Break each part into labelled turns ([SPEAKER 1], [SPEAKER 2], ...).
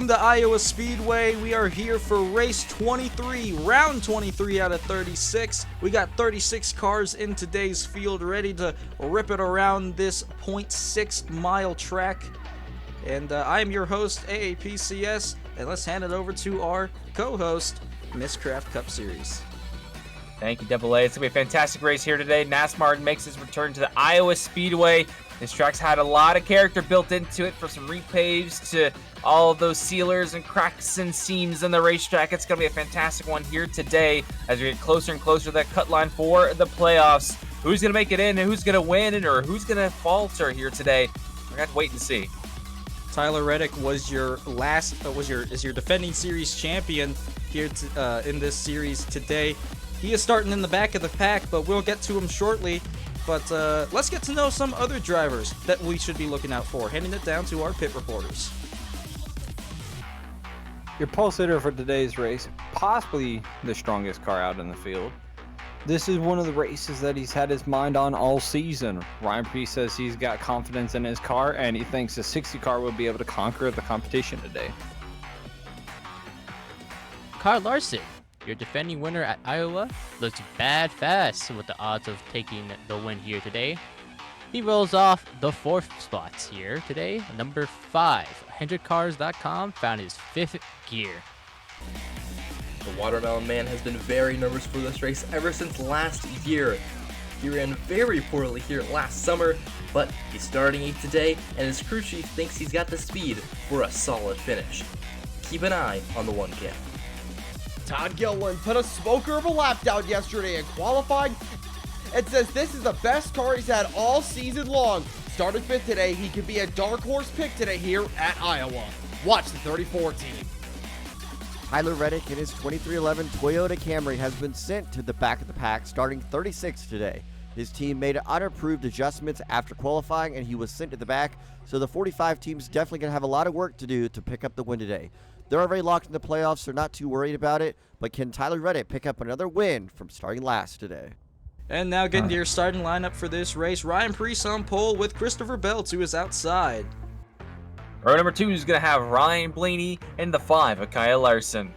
[SPEAKER 1] Welcome to Iowa Speedway. We are here for race 23, round 23 out of 36. We got 36 cars in today's field ready to rip it around this 0.6 mile track. And I am your host, AAPCS, and let's hand it over to our co-host, Miss Craft Cup Series.
[SPEAKER 2] Thank you, Double A. It's going to be a fantastic race here today. NASMAR makes his return to the Iowa Speedway. This track's had a lot of character built into it, from some repaves to all of those sealers and cracks and seams in the racetrack. It's going to be a fantastic one here today as we get closer and closer to that cut line for the playoffs. Who's going to make it in and who's going to win, or who's going to falter here today? We're going to have to wait and see.
[SPEAKER 1] Tyler Reddick was your defending series champion here in this series today. He is starting in the back of the pack, but we'll get to him shortly. But let's get to know some other drivers that we should be looking out for. Handing it down to our pit reporters.
[SPEAKER 3] Your pulse hitter for today's race, possibly the strongest car out in the field. This is one of the races that he's had his mind on all season. Ryan Preece says he's got confidence in his car, and he thinks the 60 car will be able to conquer the competition today.
[SPEAKER 4] Kyle Larson, your defending winner at Iowa, looks bad fast with the odds of taking the win here today. He rolls off the 4th spots here today. Number 5, 100cars.com, found his 5th gear.
[SPEAKER 5] The Watermelon Man has been very nervous for this race ever since last year. He ran very poorly here last summer, but he's starting 8th today, and his crew chief thinks he's got the speed for a solid finish. Keep an eye on the 1 cam.
[SPEAKER 6] Todd Gilliland put a smoker of a lap down yesterday in qualifying and says this is the best car he's had all season long. Started 5th today, he could be a dark horse pick today here at Iowa. Watch the 34 team.
[SPEAKER 7] Tyler Reddick in his 2311 Toyota Camry has been sent to the back of the pack starting 36th today. His team made unapproved adjustments after qualifying and he was sent to the back, so the 45 team's definitely going to have a lot of work to do to pick up the win today. They're already locked in the playoffs, so not too worried about it, but can Tyler Reddick pick up another win from starting last today?
[SPEAKER 1] And now getting to your starting lineup for this race, Ryan Preece on pole with Christopher Bell to his outside.
[SPEAKER 2] Row number 2 is going to have Ryan Blaney and the 5 of Kyle Larson.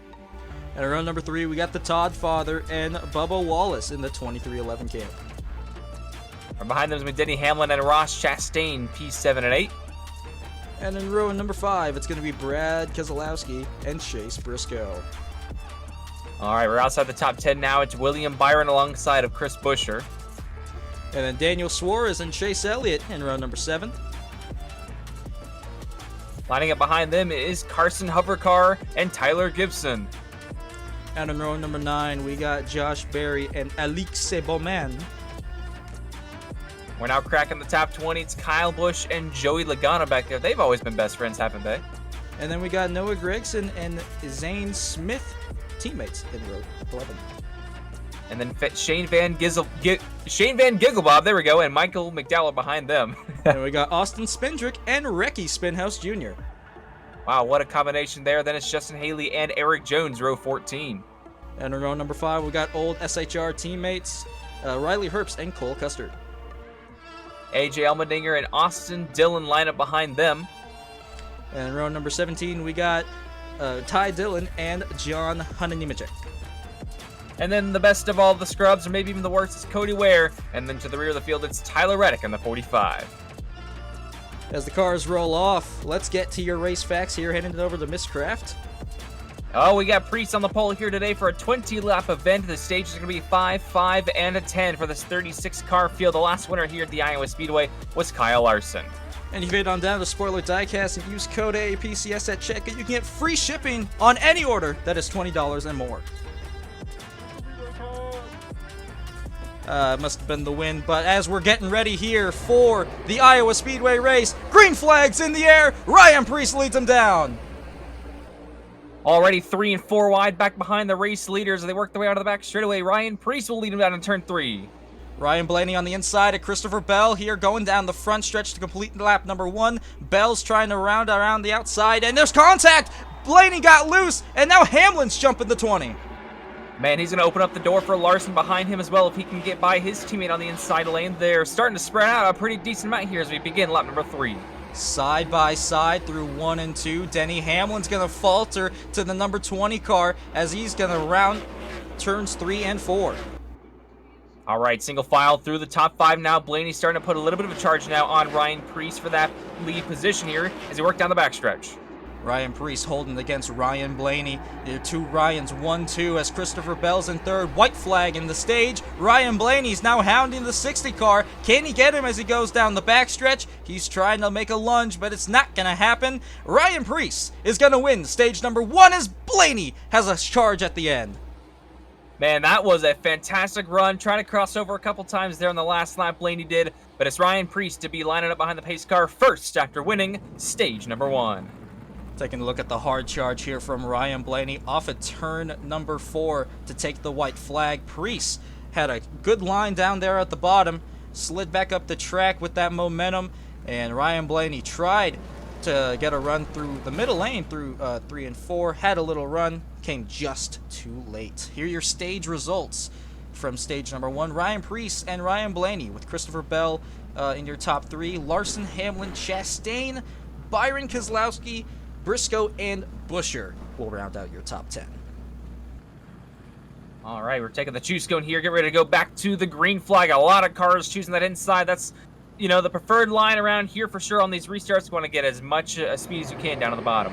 [SPEAKER 1] And in row number 3, we got the Todd Father and Bubba Wallace in the 2311 camp.
[SPEAKER 2] From behind them is Denny Hamlin and Ross Chastain, P7 and 8.
[SPEAKER 1] And in row number 5, it's going to be Brad Keselowski and Chase Briscoe.
[SPEAKER 2] All right, we're outside the top 10 now. It's William Byron alongside of Chris Buescher.
[SPEAKER 1] And then Daniel Suarez and Chase Elliott in row number 7.
[SPEAKER 2] Lining up behind them is Carson Hovercar and Tyler Gibson.
[SPEAKER 1] And in row number 9, we got Josh Berry and Alix Bowman.
[SPEAKER 2] We're now cracking the top 20. It's Kyle Busch and Joey Logano back there. They've always been best friends, haven't they?
[SPEAKER 1] And then we got Noah Gregson and Zane Smith, teammates in row 11.
[SPEAKER 2] And then Shane Van Gigglebob, there we go, and Michael McDowell behind them.
[SPEAKER 1] And we got Austin Spindrick and Recky Spinhouse Jr.
[SPEAKER 2] Wow, what a combination there. Then it's Justin Haley and Eric Jones, row 14.
[SPEAKER 1] And in row number 5, we got old SHR teammates Riley Herbst and Cole Custard.
[SPEAKER 2] AJ Allmendinger and Austin Dillon line up behind them.
[SPEAKER 1] And in row number 17, we got Ty Dillon and John Hunanimacek.
[SPEAKER 2] And then the best of all the scrubs, or maybe even the worst, is Cody Ware. And then to the rear of the field, it's Tyler Reddick in the 45.
[SPEAKER 1] As the cars roll off, let's get to your race facts here. Handing it over to Miss Craft.
[SPEAKER 2] Oh, we got Preece on the pole here today for a 20-lap event. The stage is going to be 5, 5, and a 10 for this 36-car field. The last winner here at the Iowa Speedway was Kyle Larson.
[SPEAKER 1] And if you head on down to Spoiler Diecast and use code AAPCS at checkout, you can get free shipping on any order that is $20 and more. Must have been the win, but as we're getting ready here for the Iowa Speedway race, green flags in the air, Ryan Preece leads them down.
[SPEAKER 2] Already 3 and 4 wide back behind the race leaders as they work their way out of the back straightaway. Ryan Preece will lead them down in turn 3.
[SPEAKER 1] Ryan Blaney on the inside of Christopher Bell here going down the front stretch to complete lap number 1. Bell's trying to round around the outside, and there's contact! Blaney got loose, and now Hamlin's jumping the 20.
[SPEAKER 2] Man, he's going to open up the door for Larson behind him as well if he can get by his teammate on the inside lane. They're starting to spread out a pretty decent amount here as we begin lap number 3.
[SPEAKER 1] side by side through 1 and 2. Denny Hamlin's going to falter to the number 20 car as he's going to round turns 3 and 4.
[SPEAKER 2] All right, single file through the top 5 now. Blaney's starting to put a little bit of a charge now on Ryan Preece for that lead position here as he worked down the backstretch.
[SPEAKER 1] Ryan Preece holding against Ryan Blaney. There are 2 Ryans, 1-2 as Christopher Bell's in third. White flag in the stage. Ryan Blaney's now hounding the 60 car. Can he get him as he goes down the backstretch? He's trying to make a lunge, but it's not going to happen. Ryan Preece is going to win stage number 1 as Blaney has a charge at the end.
[SPEAKER 2] Man, that was a fantastic run. Trying to cross over a couple times there on the last lap, Blaney did, but it's Ryan Preece to be lining up behind the pace car first after winning stage number 1.
[SPEAKER 1] Taking a look at the hard charge here from Ryan Blaney off at turn number 4 to take the white flag. Preece had a good line down there at the bottom, slid back up the track with that momentum, and Ryan Blaney tried to get a run through the middle lane through 3 and 4, had a little run, came just too late. Here are your stage results from stage number 1. Ryan Preece and Ryan Blaney with Christopher Bell in your top 3. Larson, Hamlin, Chastain, Byron Keselowski, Briscoe, and Buescher will round out your top 10.
[SPEAKER 2] All right, we're taking the choose cone here. Get ready to go back to the green flag. A lot of cars choosing that inside. That's, you know, the preferred line around here for sure on these restarts. You want to get as much speed as you can down to the bottom.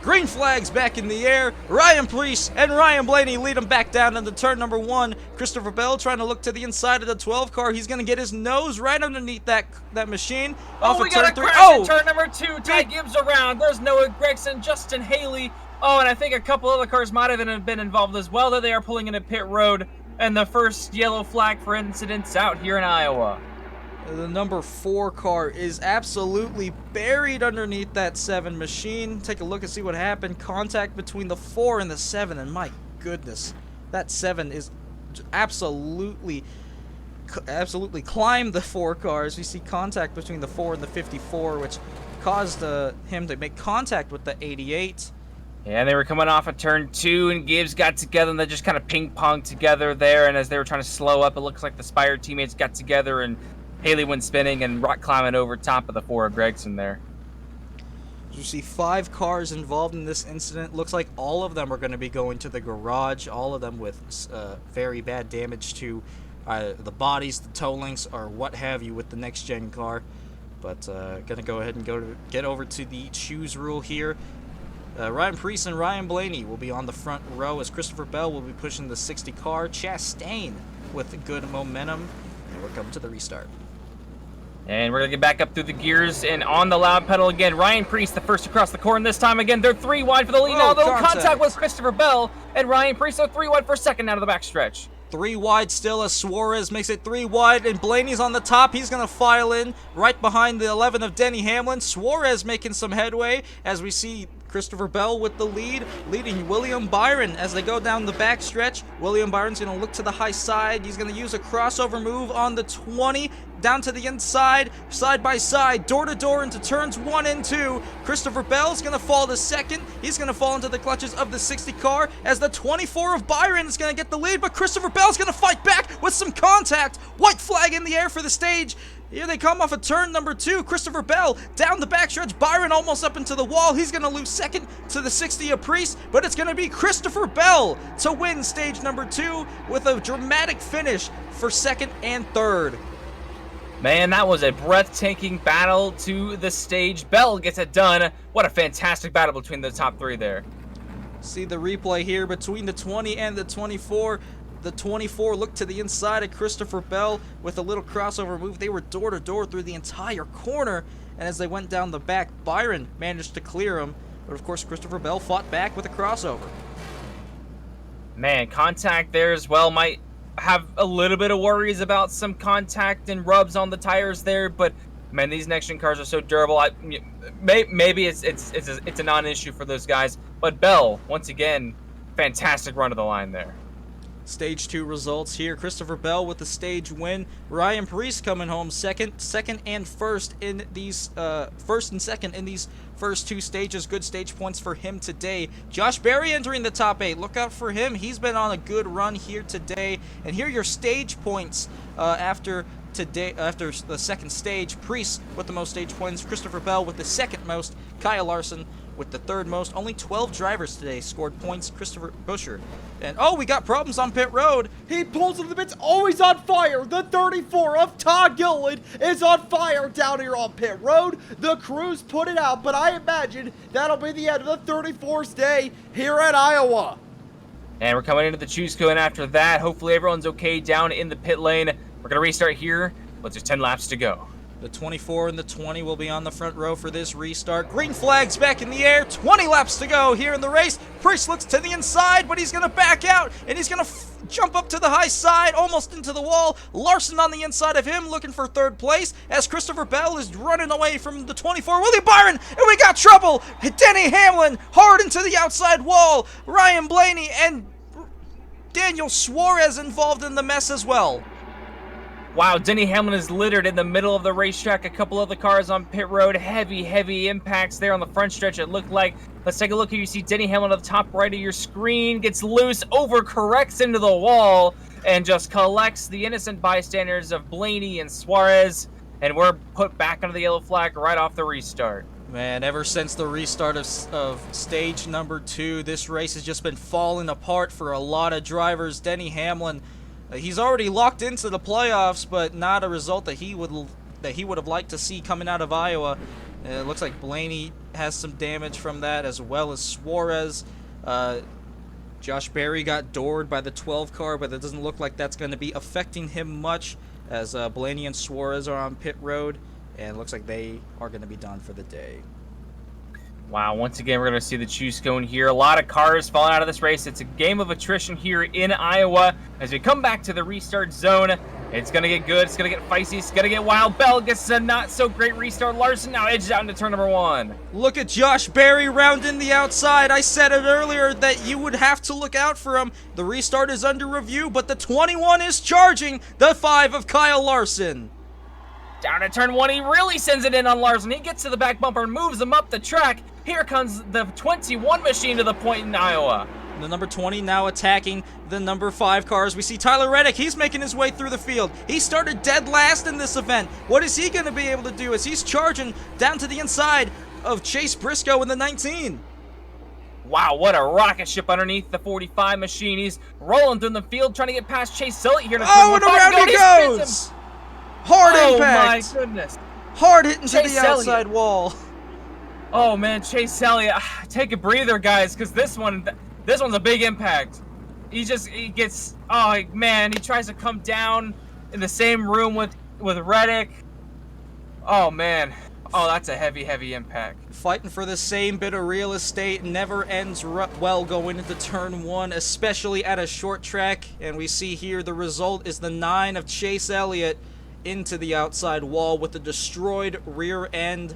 [SPEAKER 1] Green flag's back in the air. Ryan Preece and Ryan Blaney lead him back down into turn number 1. Christopher Bell trying to look to the inside of the 12 car. He's going to get his nose right underneath that machine.
[SPEAKER 2] Oh, we got a crash in turn number 2. Ty Gibbs around. There's Noah Gregson, Justin Haley. Oh, and I think a couple other cars might have been involved as well, though they are pulling into pit road. And the first yellow flag for incidents out here in Iowa.
[SPEAKER 1] The number 4 car is absolutely buried underneath that 7 machine. Take a look and see what happened. Contact between the 4 and the 7, and my goodness, that 7 is absolutely climbed the 4 cars. We see contact between the 4 and the 54, which caused him to make contact with the 88.
[SPEAKER 2] Yeah, they were coming off of turn 2, and Gibbs got together, and they just kind of ping-ponged together there, and as they were trying to slow up, it looks like the Spire teammates got together, and Haley went spinning and rock climbing over top of the 4 of Gregson there.
[SPEAKER 1] You see 5 cars involved in this incident. Looks like all of them are going to be going to the garage, all of them with very bad damage to the bodies, the toe links, or what have you with the next-gen car. But going to go ahead and get over to the choose rule here. Ryan Preece and Ryan Blaney will be on the front row as Christopher Bell will be pushing the 60 car. Chastain with good momentum. And we're coming to the restart.
[SPEAKER 2] And we're going to get back up through the gears and on the loud pedal again. Ryan Preece, the first across the corner this time. Again, they're 3 wide for the lead. Now, though, contact with Christopher Bell and Ryan Preece are 3 wide for second out of the backstretch.
[SPEAKER 1] 3 wide still as Suarez makes it 3 wide, and Blaney's on the top. He's going to file in right behind the 11 of Denny Hamlin. Suarez making some headway as we see Christopher Bell with the lead, leading William Byron as they go down the backstretch. William Byron's going to look to the high side. He's going to use a crossover move on the 20, down to the inside, side by side, door to door into turns 1 and 2. Christopher Bell's going to fall to second. He's going to fall into the clutches of the 60 car as the 24 of Byron is going to get the lead, but Christopher Bell's going to fight back with some contact. White flag in the air for the stage. Here they come off of turn number 2. Christopher Bell down the backstretch. Byron almost up into the wall. He's going to lose second to the 60 of Preece, but it's going to be Christopher Bell to win stage number 2 with a dramatic finish for second and third.
[SPEAKER 2] Man, that was a breathtaking battle to the stage. Bell gets it done. What a fantastic battle between the top 3 there.
[SPEAKER 1] See the replay here between the 20 and the 24. The 24 looked to the inside of Christopher Bell with a little crossover move. They were door to door through the entire corner, and as they went down the back, Byron managed to clear him, but of course Christopher Bell fought back with a crossover.
[SPEAKER 2] Man, contact there as well. Might have a little bit of worries about some contact and rubs on the tires there, but man, these next gen cars are so durable. Maybe it's a non-issue for those guys, but Bell, once again, fantastic run of the line there.
[SPEAKER 1] Stage 2 results here. Christopher Bell with the stage win. Ryan Preece coming home second and first in these first and second in these first 2 stages. Good stage points for him today. Josh Berry entering the top 8. Look out for him. He's been on a good run here today. And here are your stage points after today after the second stage. Priest with the most stage points, Christopher Bell with the second most, Kyle Larson with the third most. Only 12 drivers today scored points. Christopher Buscher. And oh, we got problems on pit road.
[SPEAKER 6] He pulls into the pits, always on fire. The 34 of Todd Gilliland is on fire down here on pit road. The crews put it out, but I imagine that'll be the end of the 34th day here at Iowa.
[SPEAKER 2] And we're coming into the choose cone after that. Hopefully everyone's okay down in the pit lane. We're going to restart here with just 10 laps to go.
[SPEAKER 1] The 24 and the 20 will be on the front row for this restart. Green flag's back in the air. 20 laps to go here in the race. Priest looks to the inside, but he's going to back out, and he's going to jump up to the high side, almost into the wall. Larson on the inside of him, looking for third place, as Christopher Bell is running away from the 24. Willie Byron, and we got trouble. Denny Hamlin hard into the outside wall. Ryan Blaney and Daniel Suarez involved in the mess as well.
[SPEAKER 2] Wow, Denny Hamlin is littered in the middle of the racetrack. A couple of the cars on pit road. Heavy impacts there on the front stretch, it looked like. Let's take a look here. You see Denny Hamlin at the top right of your screen. Gets loose, overcorrects into the wall, and just collects the innocent bystanders of Blaney and Suarez. And we're put back under the yellow flag right off the restart.
[SPEAKER 1] Man, ever since the restart of stage number 2, this race has just been falling apart for a lot of drivers. Denny Hamlin, he's already locked into the playoffs, but not a result that he would have liked to see coming out of Iowa. It looks like Blaney has some damage from that, as well as Suarez. Josh Berry got doored by the 12 car, but it doesn't look like that's going to be affecting him much, as Blaney and Suarez are on pit road, and it looks like they are going to be done for the day.
[SPEAKER 2] Wow, once again, we're going to see the choose cone here. A lot of cars falling out of this race. It's a game of attrition here in Iowa. As we come back to the restart zone, it's going to get good. It's going to get feisty. It's going to get wild. Bell gets a not-so-great restart. Larson now edges out into turn number 1.
[SPEAKER 1] Look at Josh Berry rounding the outside. I said it earlier that you would have to look out for him. The restart is under review, but the 21 is charging the 5 of Kyle Larson.
[SPEAKER 2] Down to turn 1, he really sends it in on Larson. He gets to the back bumper and moves him up the track. Here comes the 21 machine to the point in Iowa.
[SPEAKER 1] The number 20 now attacking the number 5 cars. We see Tyler Reddick. He's making his way through the field. He started dead last in this event. What is he going to be able to do as he's charging down to the inside of Chase Briscoe in the 19?
[SPEAKER 2] Wow, what a rocket ship underneath the 45 machine. He's rolling through the field trying to get past Chase Elliott here.
[SPEAKER 1] Oh, and around he goes! Hard impact.
[SPEAKER 2] Oh my goodness.
[SPEAKER 1] Hard hitting to
[SPEAKER 2] Chase
[SPEAKER 1] the outside wall.
[SPEAKER 2] Oh man, Chase Elliott, take a breather, guys, because this one's a big impact. He gets, oh man, he tries to come down in the same room with Reddick. Oh man, oh that's a heavy impact.
[SPEAKER 1] Fighting for the same bit of real estate never ends well going into turn 1, especially at a short track. And we see here the result is the 9 of Chase Elliott into the outside wall with the destroyed rear end,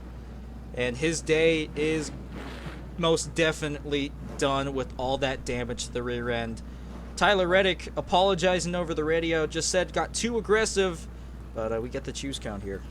[SPEAKER 1] and his day is most definitely done with all that damage to the rear end. Tyler Reddick apologizing over the radio, just said got too aggressive, but we get the choose count here.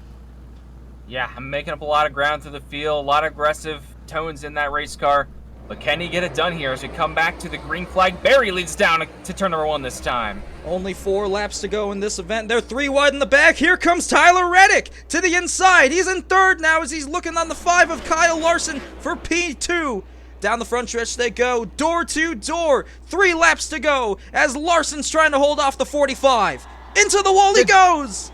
[SPEAKER 2] Yeah, I'm making up a lot of ground through the field, a lot of aggressive tones in that race car. But can he get it done here as we come back to the green flag? Berry leads down to turn number 1 this time.
[SPEAKER 1] Only 4 laps to go in this event. They're 3 wide in the back. Here comes Tyler Reddick to the inside. He's in third now as he's looking on the 5 of Kyle Larson for P2. Down the front stretch they go, door to door. 3 laps to go as Larson's trying to hold off the 45. Into the wall he goes.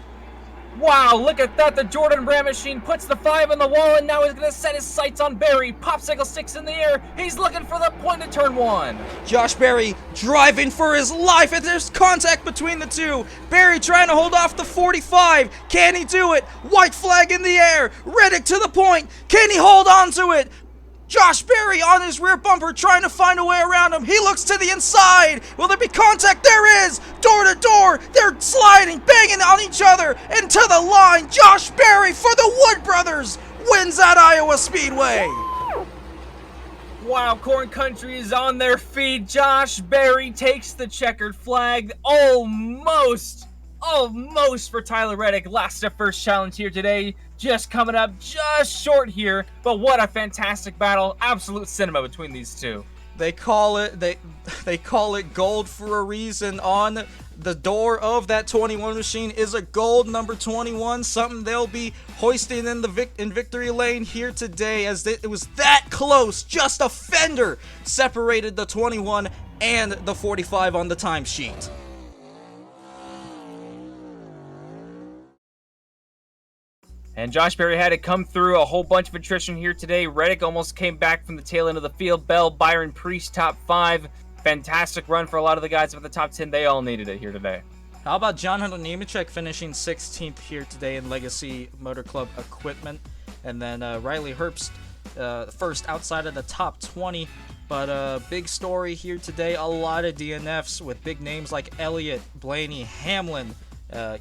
[SPEAKER 2] Wow, look at that. The Jordan Brand machine puts the 5 on the wall, and now he's going to set his sights on Berry. Popsicle sticks in the air. He's looking for the point of turn 1.
[SPEAKER 1] Josh Berry driving for his life, and there's contact between the two. Berry trying to hold off the 45. Can he do it? White flag in the air. Reddick to the point. Can he hold on to it? Josh Berry on his rear bumper trying to find a way around him. He looks to the inside. Will there be contact? There is. Door to door. They're sliding, banging on each other. Into the line. Josh Berry for the Wood Brothers wins at Iowa Speedway.
[SPEAKER 2] Wow, Corn Country is on their feet. Josh Berry takes the checkered flag. Almost for Tyler Reddick. Last of first challenge here today. Just coming up just short here, but what a fantastic battle. Absolute cinema between these two.
[SPEAKER 1] They call it gold for a reason. On the door of that 21 machine is a gold number 21, something they'll be hoisting in victory lane here today, as it was that close. Just a fender separated the 21 and the 45 on the timesheet.
[SPEAKER 2] And Josh Berry had to come through a whole bunch of attrition here today. Reddick almost came back from the tail end of the field. Bell, Byron, Priest, top 5. Fantastic run for a lot of the guys with the top 10. They all needed it here today.
[SPEAKER 1] How about John Hunter Nemechek finishing 16th here today in Legacy Motor Club equipment? And then Riley Herbst first outside of the top 20. But big story here today. A lot of DNFs with big names like Elliott, Blaney, Hamlin,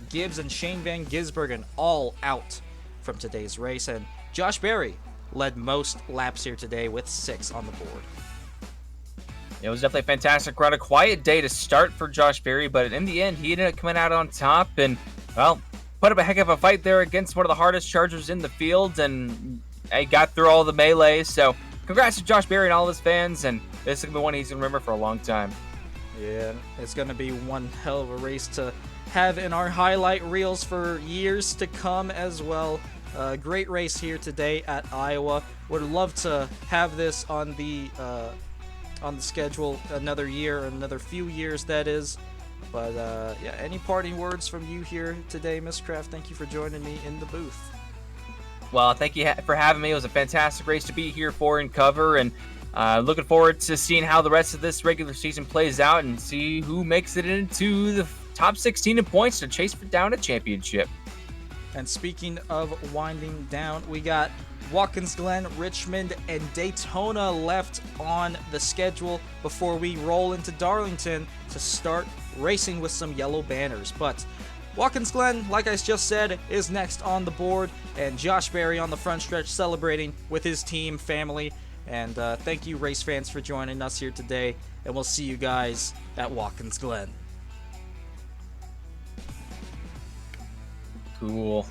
[SPEAKER 1] Gibbs, and Shane Van Gisbergen all out from today's race. And Josh Berry led most laps here today with 6 on the board.
[SPEAKER 2] It was definitely a fantastic run. A quiet day to start for Josh Berry, but in the end, he ended up coming out on top and, well, put up a heck of a fight there against one of the hardest chargers in the field, and he got through all the melees. So congrats to Josh Berry and all his fans, and this is going to be one he's going to remember for a long time.
[SPEAKER 1] Yeah, it's going to be one hell of a race to have in our highlight reels for years to come as well. Great race here today at Iowa. Would love to have this on the schedule another year, another few years that is. But yeah, any parting words from you here today, Miss Kraft? Thank you for joining me in the booth.
[SPEAKER 2] Well, thank you for having me. It was a fantastic race to be here for and cover, and looking forward to seeing how the rest of this regular season plays out and see who makes it into the top 16 in points to chase down a championship.
[SPEAKER 1] And speaking of winding down, we got Watkins Glen, Richmond, and Daytona left on the schedule before we roll into Darlington to start racing with some yellow banners. But Watkins Glen, like I just said, is next on the board, and Josh Berry on the front stretch celebrating with his team, family. And thank you, race fans, for joining us here today, and we'll see you guys at Watkins Glen.
[SPEAKER 2] Cool.